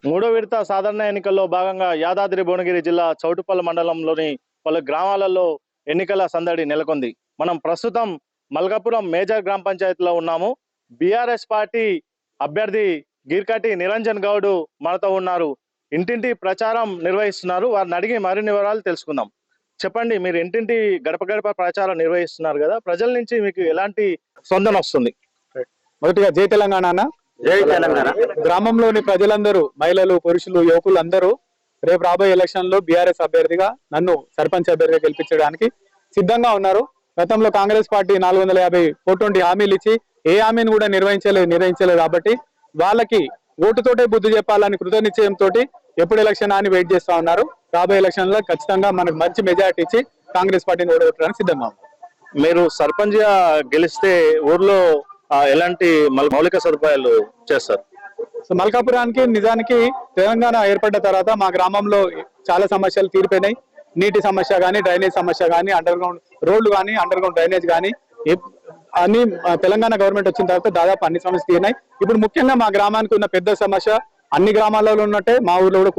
మూడో విడత సాధారణ ఎన్నికల్లో భాగంగా యాదాద్రి భువనగిరి జిల్లా చౌటుప్పల్ మండలంలోని పలు గ్రామాలలో ఎన్నికల సందడి నెలకొంది. మనం ప్రస్తుతం మల్కాపురం మేజర్ గ్రామ పంచాయతీలో ఉన్నాము. బీఆర్ఎస్ పార్టీ అభ్యర్థి గీర్కటి నిరంజన్ గౌడ్ మనతో ఉన్నారు. ఇంటింటి ప్రచారం నిర్వహిస్తున్నారు. వారిని అడిగి మరిన్ని వివరాలు తెలుసుకుందాం. చెప్పండి, మీరు ఇంటింటి గడప గడప ప్రచారం నిర్వహిస్తున్నారు కదా, ప్రజల నుంచి మీకు ఎలాంటి స్పందన వస్తుంది? మొదటిగా జై తెలంగాణ అన్న. జై తెలంగాణ. గ్రామంలోని ప్రజలందరూ, మహిళలు, పురుషులు, యువకులు అందరూ రేపు రాబోయే ఎలక్షన్ లో బీఆర్ఎస్ అభ్యర్థిగా నన్ను సర్పంచ్ అభ్యర్థిగా గెలిపించడానికి సిద్ధంగా ఉన్నారు. గతంలో కాంగ్రెస్ పార్టీ 450 కోట్ల హామీలు ఇచ్చి ఏ హామీని కూడా నిర్వహించలేదు కాబట్టి వాళ్ళకి ఓటుతోటే బుద్ధి చెప్పాలని కృత నిశ్చయంతో ఎప్పుడు ఎలక్షన్ అని వెయిట్ చేస్తా ఉన్నారు. రాబోయే ఎలక్షన్ లో ఖచ్చితంగా మనకు మంచి మెజార్టీ ఇచ్చి కాంగ్రెస్ పార్టీని ఓడగొట్టడానికి సిద్ధంగా ఉన్నారు. మీరు సర్పంచ్ గా గెలిస్తే ఊర్లో ఎలాంటి మౌలిక సదుపాయాలు చేస్తారు? సో మల్కాపురానికి నిజానికి తెలంగాణ ఏర్పడ్డ తర్వాత మా గ్రామంలో చాలా సమస్యలు తీరిపోయినాయి. నీటి సమస్య కానీ, డ్రైనేజ్ సమస్య కానీ, అండర్ గ్రౌండ్ రోడ్లు కానీ, అండర్ గ్రౌండ్ డ్రైనేజ్ కానీ అన్ని తెలంగాణ గవర్నమెంట్ వచ్చిన తర్వాత దాదాపు అన్ని సమస్యలు తీరినాయి. ఇప్పుడు ముఖ్యంగా మా గ్రామానికి ఉన్న పెద్ద సమస్య, అన్ని గ్రామాలలో ఉన్నట్టే మా ఊర్లో కూడా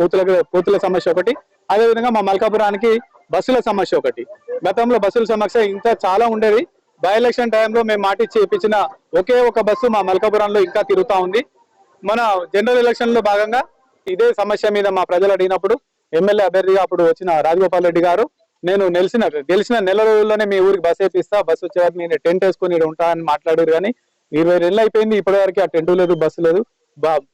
కోతుల సమస్య ఒకటి, అదేవిధంగా మా మల్కాపురానికి బస్సుల సమస్య ఒకటి. గతంలో బస్సుల సమస్య ఇంకా చాలా ఉండేది. బై ఎలక్షన్ టైంలో మేము మాటిచ్చి ఇప్పించిన ఒకే ఒక బస్సు మా మల్కాపురంలో ఇంకా తిరుగుతా ఉంది. మన జనరల్ ఎలక్షన్ లో భాగంగా ఇదే సమస్య మీద మా ప్రజలు అడిగినప్పుడు ఎమ్మెల్యే అభ్యర్థిగా అప్పుడు వచ్చిన రాజగోపాల్ రెడ్డి గారు, నేను గెలిచిన నెల రోజుల్లోనే మీ ఊరికి బస్ వేపిస్తా, బస్సు వచ్చేవారికి నేను టెంట్ వేసుకుని ఉంటా అని మాట్లాడారు. కానీ 20 అయిపోయింది, ఇప్పటి వరకు ఆ టెంట్ లేదు, బస్సు లేదు.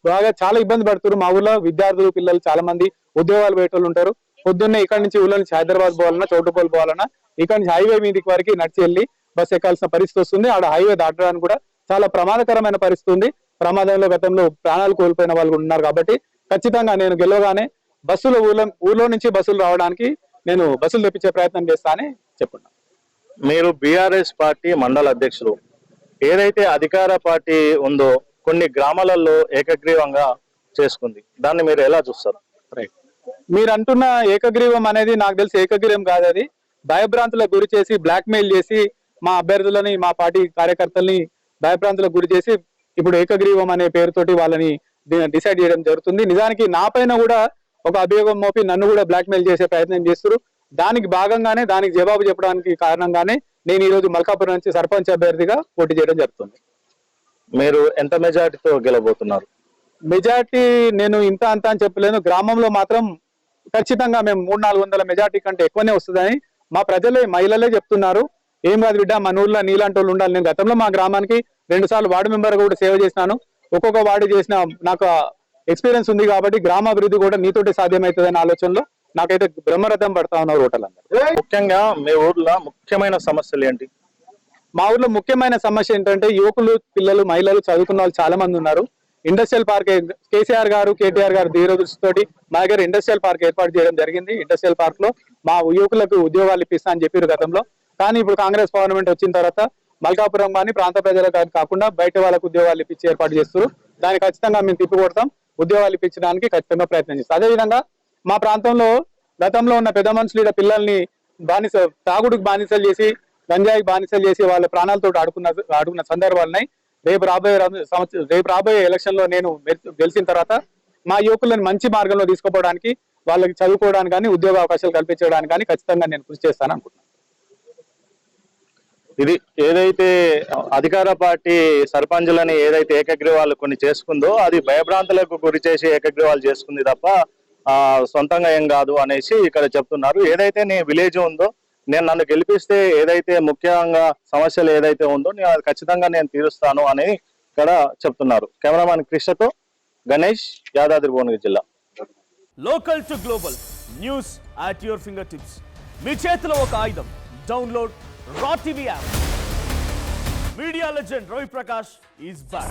బాగా చాలా ఇబ్బంది పడుతున్నారు. మా ఊర్లో విద్యార్థులు, పిల్లలు చాలా మంది ఉద్యోగాలు పెట్టేవాళ్ళు ఉంటారు. పొద్దున్నే ఇక్కడ నుంచి ఊళ్ళో నుంచి హైదరాబాద్ పోవాలన్నా, చౌటుప్పల్ పోవాలన్నా ఇక్కడ నుంచి హైవే మీదకి వరకు నడిచి వెళ్ళి బస్సు ఎక్కాల్సిన పరిస్థితి వస్తుంది. ఆడ హైవే దాటడానికి కూడా చాలా ప్రమాదకరమైన పరిస్థితి ఉంది. ప్రమాదంలో గతంలో ప్రాణాలు కోల్పోయిన వాళ్ళు ఉన్నారు. కాబట్టి ఖచ్చితంగా నేను గెలవగానే బస్సులు ఊర్లో నుంచి బస్సులు రావడానికి నేను బస్సులు తెప్పించే ప్రయత్నం చేస్తా అని చెప్పున్నాను. మీరు బీఆర్ఎస్ పార్టీ మండల అధ్యక్షులు, ఏదైతే అధికార పార్టీ ఉందో కొన్ని గ్రామాలలో ఏకగ్రీవంగా చేసుకుంది, దాన్ని మీరు ఎలా చూస్తారు? రైట్, మీరు అంటున్న ఏకగ్రీవం అనేది నాకు తెలిసి ఏకగ్రీవం కాదు. అది భయభ్రాంతులకు గురి చేసి, బ్లాక్ మెయిల్ చేసి మా అభ్యర్థులని, మా పార్టీ కార్యకర్తల్ని భయభ్రాంతులకు గురి చేసి ఇప్పుడు ఏకగ్రీవం అనే పేరుతోటి వాళ్ళని డిసైడ్ చేయడం జరుగుతుంది. నిజానికి నా పైన కూడా ఒక అభియోగం మోపి నన్ను కూడా బ్లాక్ మెయిల్ చేసే ప్రయత్నం చేస్తారు. దానికి భాగంగానే, దానికి జవాబు చెప్పడానికి కారణంగానే నేను ఈ రోజు మల్కాపురం నుంచి సర్పంచ్ అభ్యర్థిగా పోటీ చేయడం జరుగుతుంది. మీరు ఎంత మెజార్టీతో గెలవబోతున్నారు? మెజార్టీ నేను ఇంత అంత అని చెప్పలేను. గ్రామంలో మాత్రం ఖచ్చితంగా మేము 300-400 మెజార్టీ కంటే ఎక్కువనే వస్తుందని మా ప్రజలే, మహిళలే చెప్తున్నారు. ఏం కాదు బిడ్డ, మన ఊర్లో నీలాంటి వాళ్ళు ఉండాలి. నేను గతంలో మా గ్రామానికి 2 సార్లు వార్డు మెంబర్ కూడా సేవ చేసినాను. ఒక్కొక్క వార్డు చేసిన నాకు ఎక్స్పీరియన్స్ ఉంది కాబట్టి గ్రామాభివృద్ధి కూడా నీతోటి సాధ్యమవుతుందనే ఆలోచనలో నాకైతే బ్రహ్మరథం పడతా ఉన్నారు ఓటర్లందరూ. ముఖ్యంగా మీ ఊర్లో ముఖ్యమైన సమస్యలు ఏంటి? మా ఊర్లో ముఖ్యమైన సమస్య ఏంటంటే యువకులు, పిల్లలు, మహిళలు, చదువుకున్న వాళ్ళు చాలా మంది ఉన్నారు. ఇండస్ట్రియల్ పార్క్ కేసీఆర్ గారు, కేటీఆర్ గారు దూరదృష్టితోటి మా దగ్గర ఇండస్ట్రియల్ పార్క్ ఏర్పాటు చేయడం జరిగింది. ఇండస్ట్రియల్ పార్క్ లో మా యువకులకు ఉద్యోగాలు ఇప్పిస్తా అని చెప్పారు గతంలో. కానీ ఇప్పుడు కాంగ్రెస్ గవర్నమెంట్ వచ్చిన తర్వాత మల్కాపురం కానీ ప్రాంత ప్రజలకు కాకుండా బయట వాళ్ళకు ఉద్యోగాలు ఇప్పించి ఏర్పాటు చేస్తారు. దాన్ని ఖచ్చితంగా మేము తిప్పికొడతాం. ఉద్యోగాలు ఇప్పించడానికి ఖచ్చితంగా ప్రయత్నం చేస్తాం. అదేవిధంగా మా ప్రాంతంలో గతంలో ఉన్న పెద్ద మనుషుల పిల్లల్ని తాగుడుకు బానిసలు చేసి, గంజాయికి బానిసలు చేసి వాళ్ళ ప్రాణాలతో ఆడుకున్న సందర్భాలు ఉన్నాయి. రేపు రాబోయే ఎలక్షన్ లో నేను గెలిచిన తర్వాత మా యువకులను మంచి మార్గంలో తీసుకుపోవడానికి, వాళ్ళకి చదువుకోవడానికి కానీ, ఉద్యోగ అవకాశాలు కల్పించడానికి కానీ ఖచ్చితంగా నేను కృషి చేస్తాను అనుకుంటున్నాను. ఇది ఏదైతే అధికార పార్టీ సర్పంచులని ఏదైతే ఏకగ్రీవాలు కొన్ని చేసుకుందో అది భయభ్రాంతులకు గురి చేసి ఏకగ్రీవాలు చేసుకుంది తప్ప సొంతంగా ఏం కాదు అనేసి ఇక్కడ చెప్తున్నారు. ఏదైతే నీ విలేజ్ ఉందో, నన్ను గెలిపిస్తే ఏదైతే ముఖ్యంగా సమస్యలు ఏదైతే ఉందో అది ఖచ్చితంగా నేను తీరుస్తాను అని ఇక్కడ చెప్తున్నారు. కెమెరామాన్ కృష్ణతో గణేష్, యాదాద్రి భువనగిరి జిల్లా. Local to global news at your finger tips. మీ చేతిలో ఒక ఆయుధం. Download Raw TV app. Media legend Ravi Prakash is back.